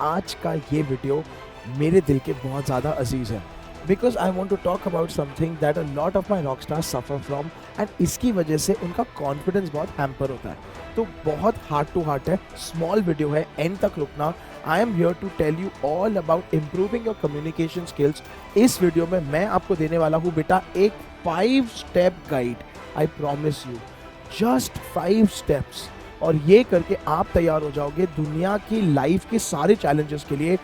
आज का ये वीडियो मेरे दिल के बहुत ज़्यादा अजीज़ है, because I want to talk about something that a lot of my rock stars suffer from, and इसकी वजह से उनका कॉन्फिडेंस बहुत हैम्पर होता है। तो बहुत हार्ट टू हार्ट है, स्मॉल वीडियो है, एंड तक रुकना। I am here to tell you all about improving your communication skills. इस वीडियो में मैं आपको देने वाला हूँ बेटा एक 5 step guide. I promise you, just 5 steps, और ये करके आप तैयार हो जाओगे दुनिया की लाइफ के सारे चैलेंजेस के लिए,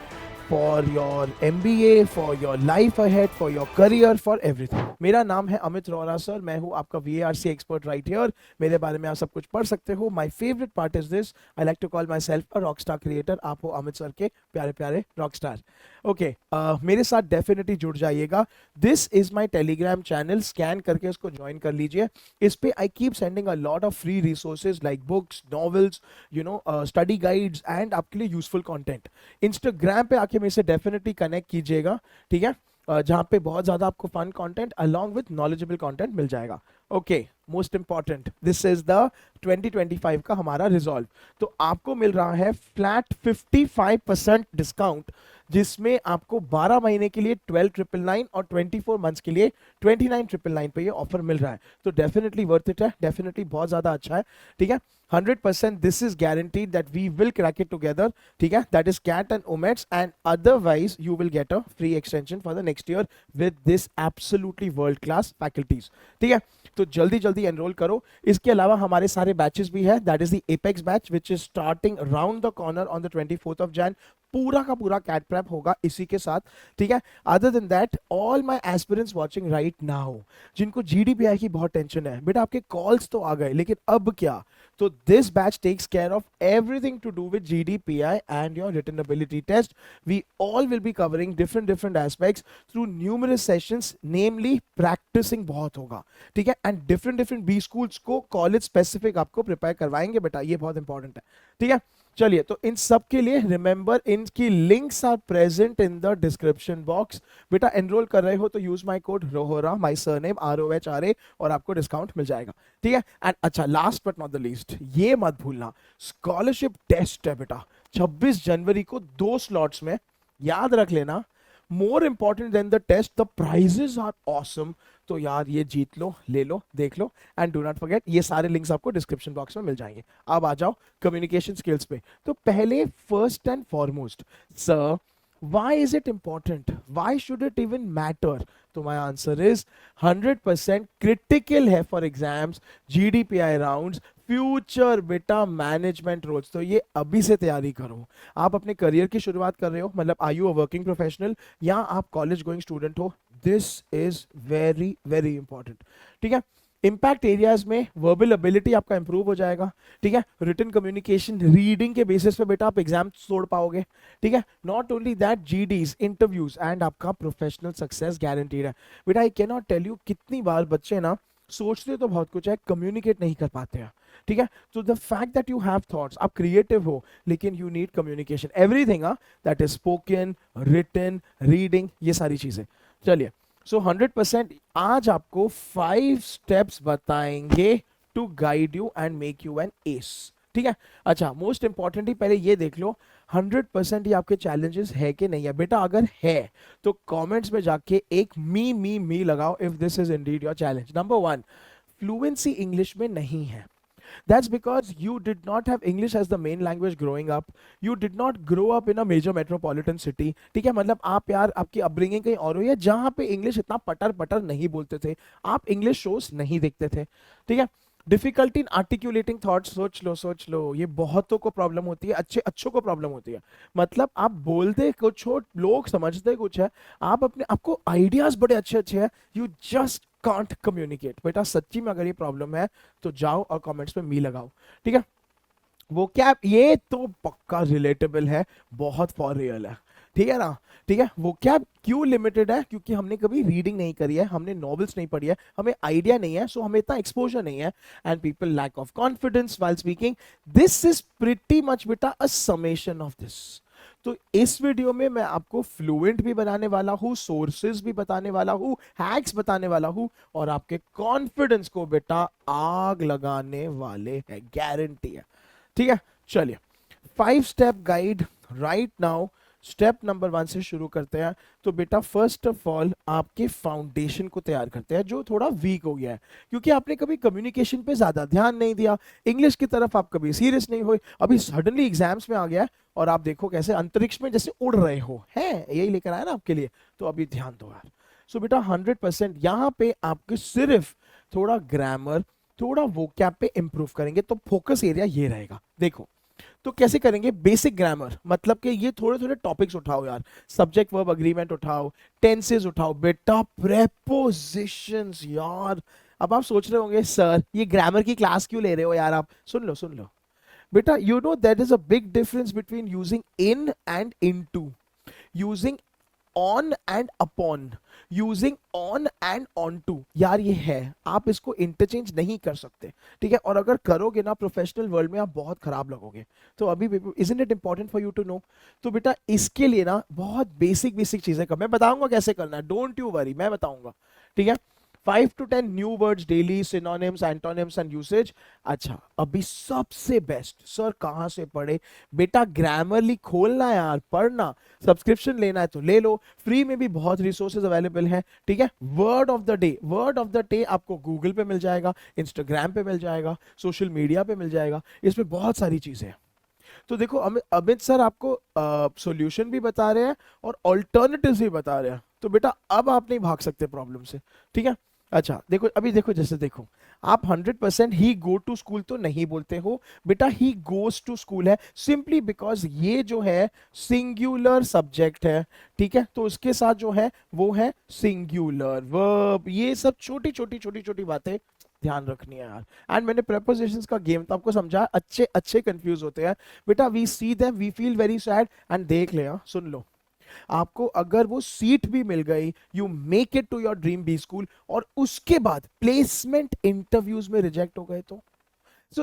for your MBA, for your life ahead, for your career, for everything. मेरा नाम है अमित रोहरा सर, मैं हूँ आपका VARC एक्सपर्ट राइट हियर। मेरे बारे में आप सब कुछ पढ़ सकते हो। My favourite part is this, I like to call myself a rock star creator. आप हो अमित सर के प्यारे प्यारे रॉक स्टार। ओके, मेरे साथ डेफिनेटली जुड़ जाइएगा। This is my Telegram channel, scan करके इसको ज्वाइन कर लीजिए। इस पे I keep sending a lot of free resources like books, novels, study guides and आपके लिए यूजफुल कंटेंट। इंस्टाग्राम पे आके मेरे से डेफिनेटली कनेक्ट कीजिएगा, ठीक है, जहां पे बहुत ज्यादा आपको fun content along with knowledgeable content मिल जाएगा। Okay, most important, this is the 2025 का हमारा रिजॉल्व। तो आपको मिल रहा है फ्लैट 55% डिस्काउंट, जिसमें आपको 12 महीने के लिए 12,999 और 24 मंथ्स के लिए 29,999 पे ये ऑफर मिल रहा है। तो डेफिनेटली वर्थ इट है, डेफिनेटली बहुत ज्यादा अच्छा है, ठीक है। 100% this is guaranteed that we will crack it together, ठीक है। That is CAT and OMETs, and otherwise you will get a free extension for the next year with this absolutely world class faculties, ठीक है। तो जल्दी जल्दी enrol करो। इसके अलावा हमारे सारे बैचेस भी है, that is the apex batch which is starting around the corner on the 24th of Jain. पूरा का पूरा कैट प्रैप होगा इसी के साथ, ठीक है। Other than that, all my aspirants watching right now, जिनको GDPI की बहुत टेंशन है, बेटा आपके कॉल्स तो आ गए लेकिन अब क्या? तो this batch takes care of everything to do with GDPI and your written ability test. We all will be covering different aspects through numerous sessions, namely practising बहुत होगा, ठीक है। एंड डिफरेंट बी स्कूल्स को college specific आपको prepare करवाएंगे बेटा, ये बहुत इंपॉर्टेंट है, ठीक है। चलिए, तो इन सब के लिए रिमेंबर, इनकी links are present in the description box. बेटा एनरोल कर रहे हो तो use my code Rohra, my surname ROHRA, और आपको डिस्काउंट मिल जाएगा, ठीक है। एंड अच्छा, last but not the least, ये मत भूलना, स्कॉलरशिप टेस्ट है बेटा 26 जनवरी को 2 स्लॉट्स में, याद रख लेना। More important than the test, the prizes are awesome. तो यार ये जीत लो, ले लो, देख लो, एंड डू नॉट फॉरगेट, ये सारे लिंक्स आपको डिस्क्रिप्शन बॉक्स में मिल जाएंगे। अब आ जाओ कम्युनिकेशन स्किल्स पे। तो पहले, first and foremost, sir why is it important, why should it even matter? तो my answer is 100% critical है for exams, GDPI rounds, future बेटा मैनेजमेंट रोल्स। तो ये अभी से तैयारी करो। आप अपने करियर की शुरुआत कर रहे हो, मतलब are you a working professional या आप कॉलेज गोइंग स्टूडेंट हो, this is very very important, ठीक है। इंपैक्ट एरियाज में वर्बल एबिलिटी आपका इंप्रूव हो जाएगा, ठीक है। रिटन कम्युनिकेशन, रीडिंग के बेसिस पे बेटा आप एग्जाम तोड़ पाओगे, ठीक है। Not only that, GDs, interviews and आपका प्रोफेशनल सक्सेस गारंटीड है। बेटा I cannot tell you कितनी बार बच्चे ना सोचते तो बहुत कुछ है, कम्युनिकेट नहीं कर पाते हैं, ठीक है। तो the fact that you have thoughts, आप क्रिएटिव हो, लेकिन you need communication, everything that is spoken, written, reading, ये सारी चीजें। चलिए, सो 100% आज आपको 5 स्टेप्स बताएंगे to guide you and make you an ace, ठीक है। अच्छा, मोस्ट इंपॉर्टेंटली पहले ये देख लो, 100% ये आपके चैलेंजेस है कि नहीं है। बेटा अगर है तो कमेंट्स में जाके एक मी लगाओ if this is Indeed your challenge. Number 1, fluency English में नहीं है। That's because you did not have English as the main language growing up. You did not grow up in a major metropolitan city. ठीक है, मतलब आप यार, आपकी upbringing कहीं और हुई है जहां पे इंग्लिश इतना पटर पटर नहीं बोलते थे, आप इंग्लिश शोज नहीं देखते थे, ठीक है। डिफिकल्टी इन आर्टिकुलेटिंग थॉट्स, सोच लो, ये बहुतों को प्रॉब्लम होती है, अच्छों को प्रॉब्लम होती है। मतलब आप बोलते कुछ हो, लोग समझते कुछ है, आप अपने, आपको आइडियाज बड़े अच्छे अच्छे हैं, यू जस्ट कांट कम्युनिकेट। बेटा सच्ची में अगर ये प्रॉब्लम है तो जाओ और कमेंट्स में मी लगाओ, ठीक है। वो क्या, ये तो पक्का रिलेटेबल है, बहुत फॉर रियल है, ठीक है ना, ठीक है। वो क्या, क्यों लिमिटेड है? क्योंकि हमने कभी रीडिंग नहीं करी है, हमने नॉवेल्स नहीं पढ़ी है, हमें आइडिया नहीं है, सो हमें इतना एक्सपोजर नहीं है, and people lack of confidence while speaking. This is pretty much बेटा अ समेशन ऑफ दिस। तो इस वीडियो में मैं आपको फ्लुएंट भी बनाने वाला हूं, सोर्सेज भी बताने वाला हूं, हैक्स बताने वाला हूं, और आपके कॉन्फिडेंस को बेटा आग लगाने वाले हैं, गारंटी है, ठीक है। चलिए, 5 step guide right now step number 1 से शुरू करते हैं। तो बेटा फर्स्ट ऑफ ऑल आपके फाउंडेशन को तैयार करते हैं जो थोड़ा वीक हो गया है, क्योंकि आपने कभी कम्युनिकेशन पे ज्यादा ध्यान नहीं दिया, इंग्लिश की तरफ आप कभी सीरियस नहीं हुए, अभी सडनली एग्जाम्स में आ गया है और आप देखो कैसे अंतरिक्ष में जैसे उड़ रहे हो, है यही लेकर आया ना आपके लिए, तो अभी ध्यान दो यार। सो बेटा 100% यहाँ पे आपके सिर्फ थोड़ा ग्रामर, थोड़ा वोकैब पे इंप्रूव करेंगे, तो फोकस एरिया ये रहेगा। देखो तो कैसे करेंगे, बेसिक ग्रामर मतलब कि ये थोड़े थोड़े टॉपिक्स उठाओ यार, सब्जेक्ट वर्ब अग्रीमेंट उठाओ, टेंसेस उठाओ, बेटा प्रेपोजिशंस यार। अब आप सोच रहे होंगे सर ये ग्रामर की क्लास क्यों ले रहे हो यार आप, सुन लो बेटा, you know that is a big difference between using in and into, using on and upon, using on and onto, यार ये है, आप इसको इंटरचेंज नहीं कर सकते, ठीक है, और अगर करोगे ना प्रोफेशनल वर्ल्ड में आप बहुत खराब लगोगे। तो अभी isn't it important for you to know. तो बेटा इसके लिए ना बहुत बेसिक बेसिक चीजें कर, मैं बताऊंगा कैसे करना है, डोंट यू वरी, मैं बताऊंगा, ठीक है। 5 to 10 new words daily, synonyms, antonyms and usage. अच्छा अभी सबसे बेस्ट सर कहां से पढ़े, बेटा ग्रामरली खोलना है यार, पढ़ना, सब्सक्रिप्शन लेना है तो ले लो, फ्री में भी बहुत रिसोर्सेज अवेलेबल हैं, ठीक है। Word of the day, word of the day आपको गूगल पे मिल जाएगा, इंस्टाग्राम पे मिल जाएगा, सोशल मीडिया पे मिल जाएगा, इसमें बहुत सारी चीजें हैं। तो देखो अमित सर आपको सॉल्यूशन भी बता रहे हैं और ऑल्टरनेटिव्स भी बता रहे हैं, तो बेटा अब आप नहीं भाग सकते प्रॉब्लम से, ठीक है। अच्छा देखो अभी देखो, जैसे देखो आप 100% ही गो टू स्कूल तो नहीं बोलते हो बेटा, ही गोज टू स्कूल है, सिंपली बिकॉज ये जो है सिंगुलर सब्जेक्ट है, ठीक है, तो उसके साथ जो है वो है सिंगुलर वर्ब, ये सब छोटी छोटी छोटी छोटी बातें ध्यान रखनी है यार। एंड मैंने प्रेपोजिशंस का गेम तो आपको समझा, अच्छे अच्छे कंफ्यूज होते हैं बेटा, we see them we feel very sad, and देख ले, सुन लो, आपको अगर वो सीट भी मिल गई, you make it to your dream B school, और उसके बाद प्लेसमेंट इंटरव्यूज में रिजेक्ट हो गए तो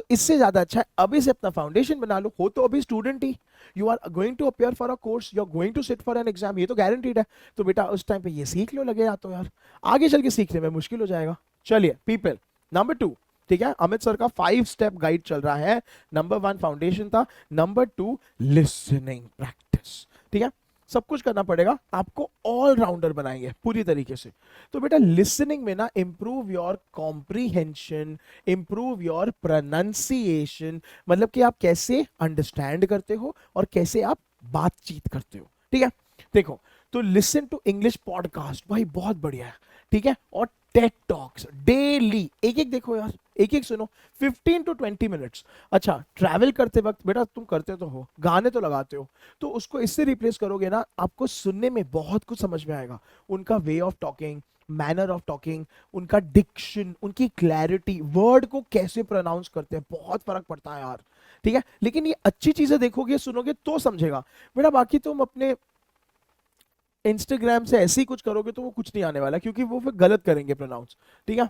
इससे ज्यादा अच्छा है अभी से अपना फाउंडेशन बना लो, हो तो अभी स्टूडेंट ही, you are going to appear for a course, you are going to sit for an exam, ये तो गारंटीड है, तो बेटा उस टाइम पे ये सीख लो, लगे या तो यार आगे चल के सीखने में मुश्किल हो जाएगा। चलिए पीपल, नंबर 2, ठीक है, अमित सर का 5 स्टेप गाइड चल रहा है, नंबर 1 फाउंडेशन था, नंबर 2 लिसनिंग प्रैक्टिस, ठीक है, सब कुछ करना पड़ेगा, आपको ऑलराउंडर बनाएंगे पूरी तरीके से। तो बेटा लिसनिंग में ना improve your comprehension, improve your pronunciation, मतलब कि आप कैसे अंडरस्टैंड करते हो और कैसे आप बातचीत करते हो, ठीक है। देखो तो लिसन टू इंग्लिश पॉडकास्ट, भाई बहुत बढ़िया है, ठीक है, और टेड टॉक्स डेली, एक एक देखो यार, एक एक सुनो, 15 to 20 मिनट्स। अच्छा ट्रैवल करते वक्त बेटा तुम करते तो हो, गाने तो लगाते हो, तो उसको इससे रिप्लेस करोगे ना, आपको सुनने में बहुत कुछ समझ में आएगा, उनका way of talking, manner of talking, उनका डिक्शन, उनकी क्लैरिटी, वर्ड को कैसे प्रोनाउंस करते हैं, बहुत फर्क पड़ता है यार, ठीक है। लेकिन ये अच्छी चीजें देखोगे सुनोगे तो समझेगा बेटा, बाकी तुम अपने इंस्टाग्राम से ऐसे ही कुछ करोगे तो वो कुछ नहीं आने वाला, क्योंकि वो फिर गलत करेंगे प्रोनाउंस, ठीक है।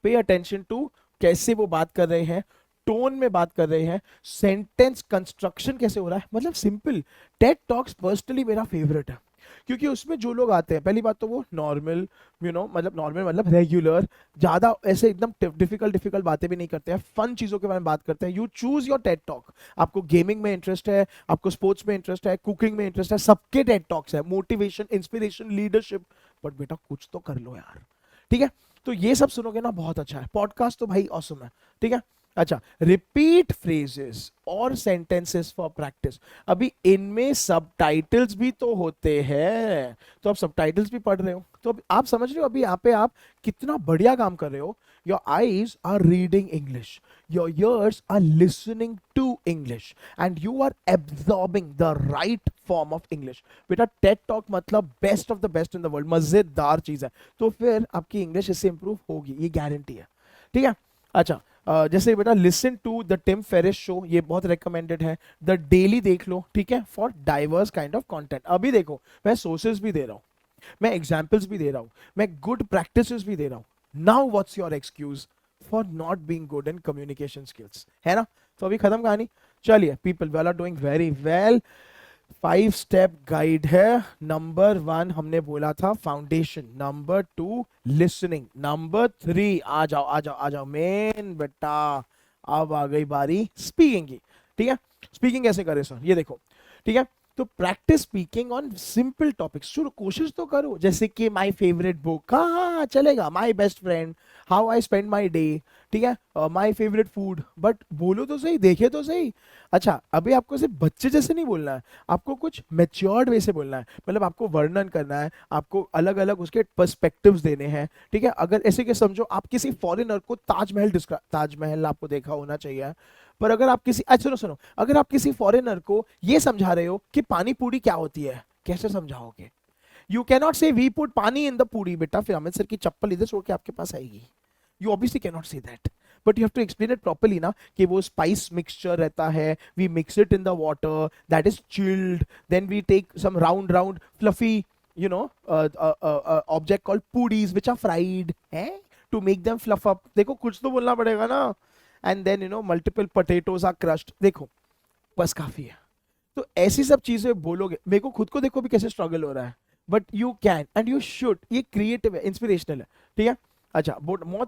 पे अटेंशन टू कैसे वो बात कर रहे हैं, टोन में बात कर रहे हैं, सेंटेंस कंस्ट्रक्शन कैसे हो रहा है, मतलब सिंपल। टेड टॉक्स पर्सनली मेरा फेवरेट है, क्योंकि उसमें जो लोग आते हैं, पहली बात तो वो नॉर्मल, यू नो मतलब नॉर्मल मतलब रेगुलर, ज्यादा ऐसे एकदम डिफिकल्ट डिफिकल्ट बातें भी नहीं करते हैं, फन चीजों के बारे में बात करते हैं। You choose your Ted talk, आपको गेमिंग में इंटरेस्ट है, आपको स्पोर्ट्स में इंटरेस्ट है, कुकिंग में इंटरेस्ट है, सबके टेड टॉक्स है, मोटिवेशन, इंस्पिरेशन, लीडरशिप, बट बेटा कुछ तो कर लो यार, ठीक है। तो ये सब सुनोगे ना बहुत अच्छा है, पॉडकास्ट तो भाई ऑसम है, ठीक है। अच्छा रिपीट फ्रेजेस और सेंटेंसेस फॉर प्रैक्टिस, अभी इनमें सबटाइटल्स भी तो होते हैं, तो आप सबटाइटल्स भी पढ़ रहे हो, तो अब आप समझ रहे हो अभी यहाँ पे आप कितना बढ़िया काम कर रहे हो। Your eyes are reading English, your ears are listening to English, and you are absorbing the right form of English. बेटा टेड टॉक मतलब best of the best in the world, मजेदार चीज है, तो फिर आपकी इंग्लिश इससे इंप्रूव होगी, ये गारंटी है, ठीक है। अच्छा जैसे बेटा listen to the Tim Ferriss show, ये बहुत रिकमेंडेड है, द डेली देख लो, ठीक है, for diverse kind of content. अभी देखो मैं सोर्सेज भी दे रहा हूँ, मैं एग्जाम्पल्स भी दे रहा हूँ, मैं गुड प्रैक्टिसेस भी दे रहा हूँ, now what's your excuse for not being good in communication skills, है ना। तो अभी खत्म कहानी, चलिए people well are doing very well. 5 step guide है, नंबर 1 हमने बोला था फाउंडेशन, नंबर 2 लिसनिंग, नंबर 3 आ जाओ आ जाओ आ जाओ मेन बेटा, अब आ गई बारी स्पीकिंग की, ठीक है। स्पीकिंग कैसे करें सर, ये देखो ठीक है। तो practice speaking on simple topics, शुरू कोशिश तो करो, जैसे कि माय फेवरेट बुक, हाँ हाँ हाँ, चलेगा, my best friend, how I spend my day, ठीक है, माय फेवरेट फूड, बट बोलो तो सही, देखे तो सही। अच्छा, अभी आपको सिर्फ बच्चे जैसे नहीं बोलना है, आपको कुछ मैच्योर्ड वे से बोलना है, मतलब आपको वर्णन करना है, आपको अलग अलग उसके पर्सपेक्टिव्स देने हैं, ठीक है। अगर ऐसे कि समझो आप किसी फॉरेनर को ताजमहल डिस्क्राइब, ताजमहल आपको देखा होना चाहिए, पर अगर आप किसी, अच्छा सुनो सुनो, अगर आप किसी फॉरेनर को ये समझा रहे हो कि पानी पूरी क्या होती है, कैसे समझाओगे? You cannot say we put pani in the पूरी, बेटा फिर अमृतसर की चप्पल इधर छोड़ के आपके पास आएगी। You obviously cannot say that, but you have to explain it properly ना, कि वो स्पाइस मिक्सचर रहता है, we mix it in the water that is chilled, then we take some round round fluffy, you know, object called pudis which are fried, eh, to make them fluff up, देखो कुछ तो बोलना पड़ेगा ना, and then multiple potatoes are crushed, देखो बस काफी है। तो ऐसी सब चीजें बोलोगे, मेरे को खुद को देखो भी कैसे स्ट्रगल हो रहा है, but you can and you should, ये क्रिएटिव है, इंस्पिरेशनल है, ठीक है। अच्छा,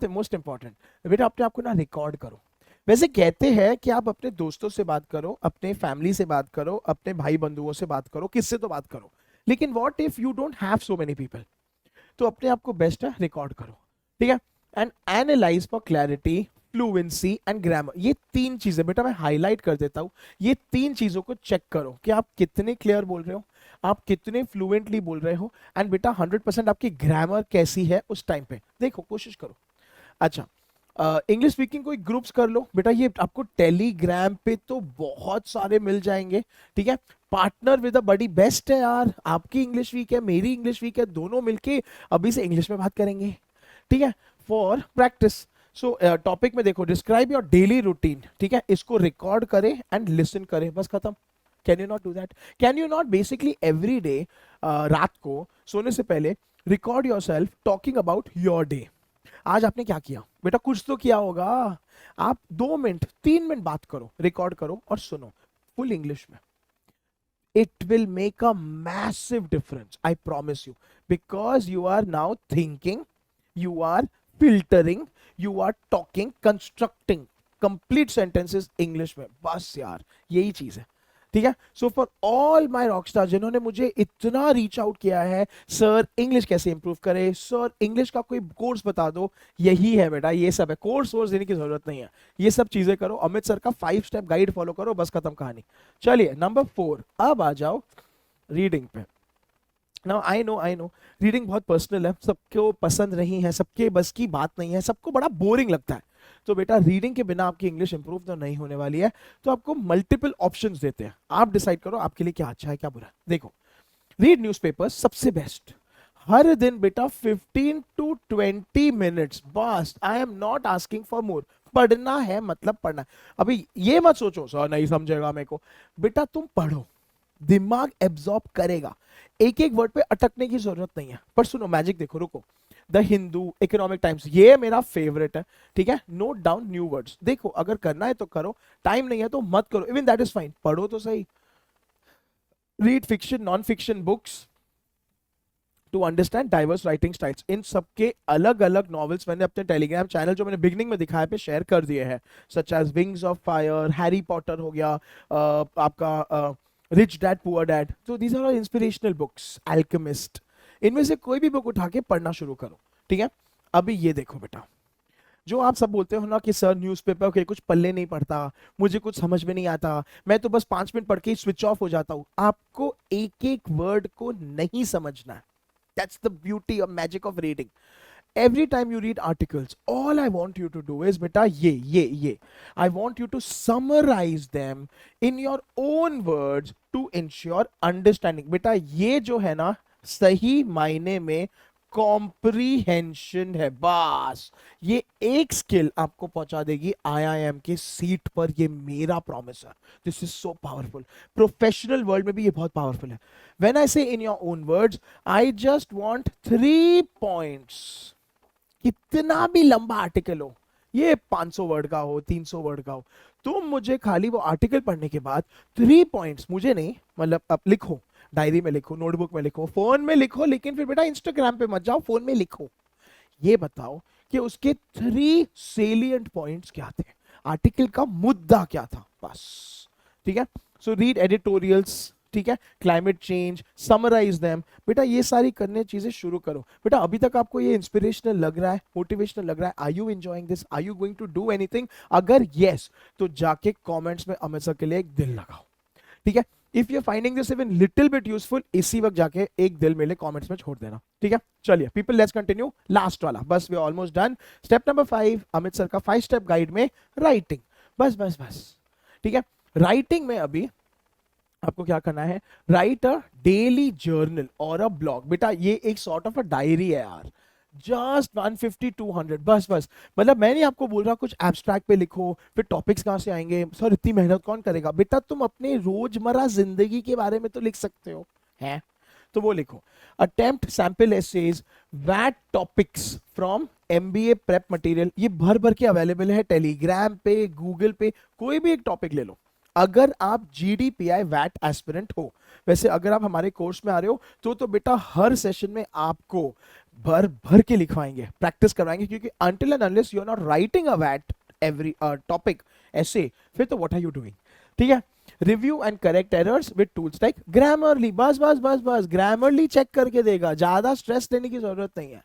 मोस्ट इंपॉर्टेंट, बेटा अपने आपको ना रिकॉर्ड करो। वैसे कहते हैं कि आप अपने दोस्तों से बात करो, अपने फैमिली से बात करो, अपने भाई बंधुओं से बात करो, किससे तो बात करो, लेकिन what if you don't have so many people, तो अपने आप को बेस्ट है रिकॉर्ड करो, ठीक है। And analyse for clarity, fluency and grammar, ये तीन चीजें बेटा मैं हाईलाइट कर देता हूं, ये तीन चीजों को चेक करो कि आप कितने क्लियर बोल रहे हो, आप कितने फ्लुएंटली बोल रहे हो, एंड बेटा 100% आपकी ग्रामर कैसी है उस टाइम पे, देखो कोशिश करो। अच्छा, इंग्लिश स्पीकिंग कोई ग्रुप्स कर लो बेटा, ये आपको टेलीग्राम पे तो बहुत सारे मिल जाएंगे, ठीक है। Partner with a buddy best है यार, आपकी इंग्लिश वीक है, मेरी इंग्लिश वीक है, दोनों मिलके अभी से इंग्लिश में बात करेंगे, ठीक है, फॉर प्रैक्टिस। सो टॉपिक में देखो, डिस्क्राइब योर डेली रूटीन, ठीक है, इसको रिकॉर्ड करें एंड लिसन करें, बस खत्म। Can you not do that? Can you not basically every day रात को सोने से पहले record your self talking about your day, आज आपने क्या किया, बेटा कुछ तो किया होगा, आप 2 मिनट 3 मिनट बात करो, रिकॉर्ड करो और सुनो फुल इंग्लिश में, it will make a massive difference, I promise you, because you are now thinking, you are filtering, you are talking, constructing complete sentences English में, बस यार यही चीज है, ठीक है। So for all my Rockstar जिन्होंने मुझे इतना रीच आउट किया है, सर इंग्लिश कैसे इंप्रूव करे, सर इंग्लिश का कोई कोर्स बता दो, यही है बेटा, ये सब है, कोर्स वोर्स देने की जरूरत नहीं है, ये सब चीजें करो, अमित सर का 5 स्टेप गाइड फॉलो करो, बस खत्म कहानी। चलिए नंबर 4, अब आ जाओ रीडिंग पे। नाउ आई नो रीडिंग बहुत पर्सनल है, सबको पसंद नहीं है, सबके बस की बात नहीं है, सबको बड़ा बोरिंग लगता है, तो बेटा रीडिंग के बिना आपकी इंग्लिश इंप्रूव तो नहीं होने वाली है, तो आपको मल्टीपल ऑप्शंस देते हैं, आप डिसाइड करो आपके लिए क्या अच्छा है क्या बुरा है। देखो, रीड न्यूज़पेपर्स सबसे बेस्ट, हर दिन बेटा 15 to 20 मिनट्स, बस, आई am not asking for more, पढ़ना है मतलब पढ़ना है। अभी ये मत सोचो सर नहीं समझेगा मेरे को, बेटा तुम पढ़ो, दिमाग एब्जॉर्ब करेगा, एक एक वर्ड पे अटकने की जरूरत नहीं है। पर सुनो मैजिक देखो, रुको, द हिंदू, इकोनॉमिक टाइम्स, ये मेरा फेवरेट है, ठीक है, नोट डाउन न्यू वर्ड्स, देखो अगर करना है तो करो, टाइम नहीं है तो मत करो, इवन दैट इज फाइन, पढ़ो तो सही। Read fiction, non fiction books to understand diverse writing styles, इन सबके अलग अलग नॉवेल्स मैंने अपने टेलीग्राम चैनल जो मैंने बिगनिंग में दिखाया पे शेयर कर दिए हैं, such as Wings of Fire, Harry Potter हो गया, आपका रिच डैड पुअर डैड, तो these are all inspirational books, Alchemist, इनमें से कोई भी बुक उठा के पढ़ना शुरू करो, ठीक है। अभी ये देखो बेटा, जो आप सब बोलते हो ना कि सर न्यूज़पेपर के कुछ पल्ले नहीं पड़ता, मुझे कुछ समझ में नहीं आता, मैं तो बस 5 मिनट पढ़ के ही स्विच ऑफ हो जाता हूं, आपको एक एक वर्ड को नहीं समझना है, दैट्स द ब्यूटी और magic of reading. Every time you read articles, all I want you to do is बेटा ये I want you to summarize them in your own words to ensure understanding। बेटा ये जो है ना सही मायने में कॉम्प्रीहेंशन है, बस ये एक स्किल आपको पहुंचा देगी IIM के सीट पर, ये मेरा प्रॉमिस है। This is so powerful, professional world में भी ये बहुत पावरफुल है। व्हेन आई से in your own words, I just want 3 points, कितना भी लंबा आर्टिकल हो, ये 500 वर्ड का हो, 300 वर्ड का हो, तुम मुझे खाली वो आर्टिकल पढ़ने के बाद 3 पॉइंट्स, मुझे नहीं, मतलब अब लिखो, डायरी में लिखो, नोटबुक में लिखो, फोन में लिखो, लेकिन फिर बेटा इंस्टाग्राम पे मत जाओ, फोन में लिखो, ये बताओ कि उसके 3 सेलिएंट पॉइंट्स क्या थे, आर्टिकल का मुद्दा क्या था, बस, ठीक है। सो रीड एडिटोरियल्स, ठीक है, क्लाइमेट चेंज, समराइज देम। बेटा ये सारी करने चीजें शुरू करो। बेटा अभी तक आपको ये इंस्पिरेशनल लग रहा है, मोटिवेशनल लग रहा है? Are you enjoying this? Are you going to do anything? अगर यस तो जाके कमेंट्स में अमित सर के लिए एक दिल लगाओ, ठीक है। If you finding this even little bit useful, इसी वक्त जाके एक दिल मेरे कमेंट्स में छोड़ देना, ठीक है। चलिए पीपल, लेट्स कंटिन्यू लास्ट वाला, बस we almost done. Step number 5 Amit sir का 5 स्टेप गाइड में, राइटिंग। बस बस बस, ठीक है। राइटिंग में अभी आपको क्या करना है, राइट अ डेली जर्नल और अ ब्लॉग। बेटा ये एक सॉर्ट ऑफ अ डायरी है यार, जस्ट 150 200, बस बस। मतलब मैं नहीं आपको बोल रहा कुछ एब्स्ट्रैक्ट पे लिखो, फिर टॉपिक्स कहां से आएंगे सर, इतनी मेहनत कौन करेगा? बेटा तुम अपने रोजमर्रा जिंदगी के बारे में तो लिख सकते हो, है तो वो लिखो। अटेम्प्ट सैंपल एसेज, वैट topics from MBA prep material, ये भर भर के अवेलेबल है टेलीग्राम पे, गूगल पे, कोई भी एक टॉपिक ले लो। अगर आप जीडीपीआई वैट एस्पिरेंट हो, वैसे अगर आप हमारे कोर्स में आ रहे हो तो बेटा हर सेशन में आपको भर भर के लिखवाएंगे, प्रैक्टिस करवाएंगे, क्योंकि until and unless you are not writing a VAT every topic essay, फिर तो what are you doing, ठीक है। Review and correct errors with tools like Grammarly, बस बस बस बस, ग्रामरली चेक करके देगा, ज्यादा स्ट्रेस लेने की जरूरत नहीं है,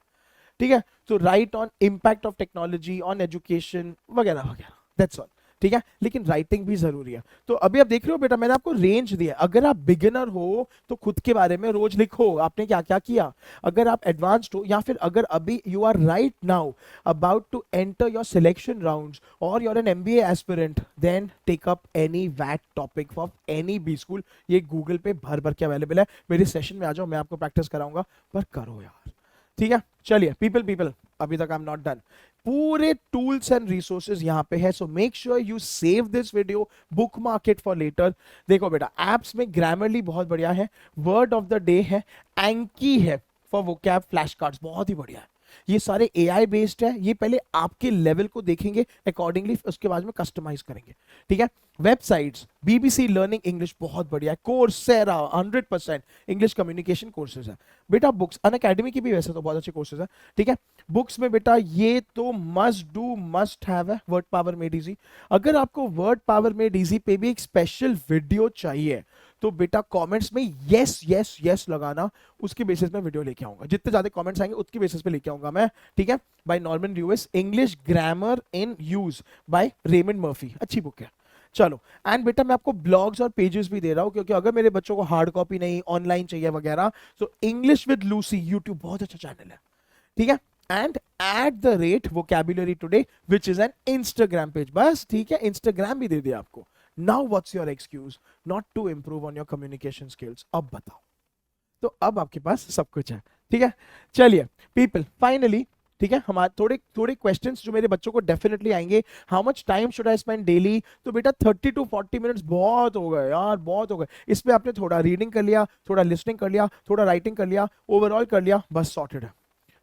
ठीक है। तो right on impact of technology on education वगैरह वगैरह, दैट्स ऑल, ठीक है। लेकिन राइटिंग भी जरूरी है। तो अभी आप देख रहे हो बेटा, मैंने आपको रेंज दिया। अगर आप बिगिनर हो तो खुद के बारे में रोज लिखो, आपने क्या क्या किया। अगर आप एडवांस्ड हो, या फिर अगर अभी you are right now about to enter your selection rounds और your an MBA aspirant, then take up any what topic for any B school. ये गूगल पे भर भर के अवेलेबल है। मेरे सेशन में आ जाओ, मैं आपको प्रैक्टिस कराऊंगा, पर करो यार, ठीक है। चलिए पीपल, अभी तक आई एम नॉट डन। पूरे टूल्स एंड रिसोर्सेज यहां पे है, so make sure you save this video, bookmark it for later. देखो बेटा, एप्स में ग्रामरली बहुत बढ़िया है, वर्ड ऑफ द डे है, एंकी है फॉर वोकैब, फ्लैश कार्ड्स बहुत ही बढ़िया है। ये सारे एआई बेस्ड है, ये पहले आपके लेवल को देखेंगे अकॉर्डिंगली, उसके बाद में कस्टमाइज करेंगे, ठीक है। वेबसाइट्स, बीबीसी लर्निंग इंग्लिश बहुत बढ़िया है, कोर्सेरा 100% इंग्लिश कम्युनिकेशन कोर्सेज है बेटा। बुक्स, अनअकैडमी की भी वैसे तो बहुत अच्छे कोर्सेज है, ठीक है। बुक्स में बेटा ये तो मस्ट डू मस्ट हैव है, वर्ड पावर मेड इजी। अगर आपको वर्ड पावर मेड इजी पे भी एक स्पेशल वीडियो चाहिए तो बेटा कमेंट्स में यस यस यस लगाना, उसकी बेसिस पे वीडियो लेके आऊंगा। जितने ज्यादा कमेंट्स आएंगे उसकी बेसिस पे लेके आऊंगा मैं, ठीक है। Bye Norman Lewis, English grammar in use by Raymond Murphy, अच्छी बुक है। चलो, एंड बेटा मैं आपको ब्लॉग्स और पेजेस भी दे रहा हूं, क्योंकि अगर मेरे बच्चों को हार्ड कॉपी नहीं, ऑनलाइन चाहिए वगैरह, तो इंग्लिश विद लूसी यूट्यूब बहुत अच्छा चैनल है, ठीक है। And at the rate vocabulary today which is an Instagram page, बस ठीक है, इंस्टाग्राम भी दे दिया आपको। Now what's your excuse not to improve on your communication skills? अब बताओ। तो अब आपके पास सब कुछ है, ठीक है। चलिए पीपल, फाइनली, ठीक है, हमारे थोड़े थोड़े क्वेश्चंस जो मेरे बच्चों को डेफिनेटली आएंगे। How much time should I spend daily? तो बेटा 30 to 40 मिनट्स बहुत हो गए यार, बहुत हो गए। इसमें आपने थोड़ा रीडिंग कर लिया, थोड़ा लिसनिंग कर लिया, थोड़ा राइटिंग कर लिया, ओवरऑल कर लिया, बस सॉर्टेड है,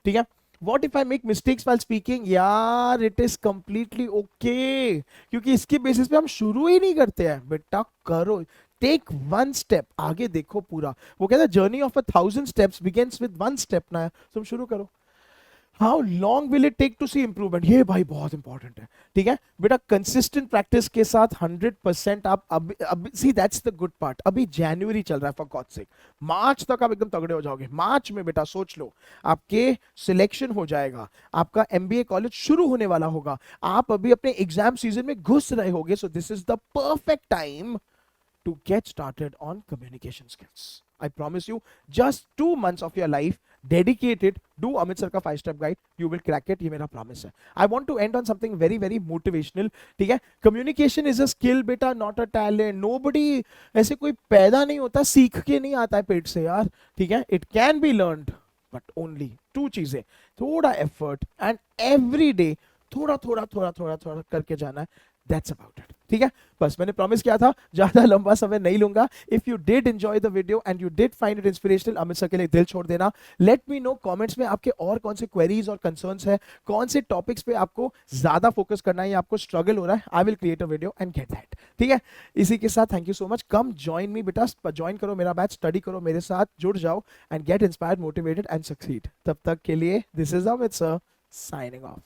ठीक है। What if I make mistakes while speaking? यार it is completely okay, क्योंकि इसके बेसिस पे हम शुरू ही नहीं करते हैं। बेटा करो, टेक वन स्टेप, आगे देखो पूरा। वो कहता है journey of 1000 steps begins with one step ना, तुम शुरू करो। How long will it take to see improvement? ये भाई बहुत इंपॉर्टेंट है, ठीक है बेटा। कंसिस्टेंट प्रैक्टिस के साथ 100% आप अब सी, दैट्स द गुड पार्ट। अभी जनवरी चल रहा है, फॉर गॉड सेक, मार्च तक आप एकदम तगड़े हो जाओगे। मार्च में बेटा सोच लो, आपके सिलेक्शन हो जाएगा, आपका एमबीए कॉलेज शुरू होने वाला होगा, आप अभी अपने एग्जाम सीजन में घुस रहे होगे। So this is the perfect time to get started on communication skills. I promise you, just 2 months of your life dedicated, do Amit sir ka 5 step guide, you will crack it, ये मेरा promise है। I want to end on something very very motivational, ठीक है। communication is a skill बेटा, not a talent. nobody, ऐसे कोई पैदा नहीं होता, सीख के नहीं आता है पेट से यार, ठीक है। it can be learned, but only 2 चीजें, थोड़ा effort and every day थोड़ा थोड़ा थोड़ा थोड़ा थोड़ा करके जाना है, that's about it, ठीक है। बस मैंने प्रॉमिस किया था, ज्यादा लंबा समय नहीं लूंगा। If you did enjoy the video and you did find it inspirational, Amit sir के लिए दिल छोड़ देना। लेट मी नो कमेंट्स में आपके और कौन से क्वेरीज और कंसर्न्स है, कौन से टॉपिक्स पे आपको ज्यादा फोकस करना है या आपको स्ट्रगल हो रहा है। I will create a video and get that, ठीक है। इसी के साथ thank you so much. Come join me बेटा, ज्वाइन करो मेरा बैच, स्टडी करो मेरे साथ, जुड़ जाओ and get inspired, motivated and succeed. तब तक के लिए this is Amit sir signing off.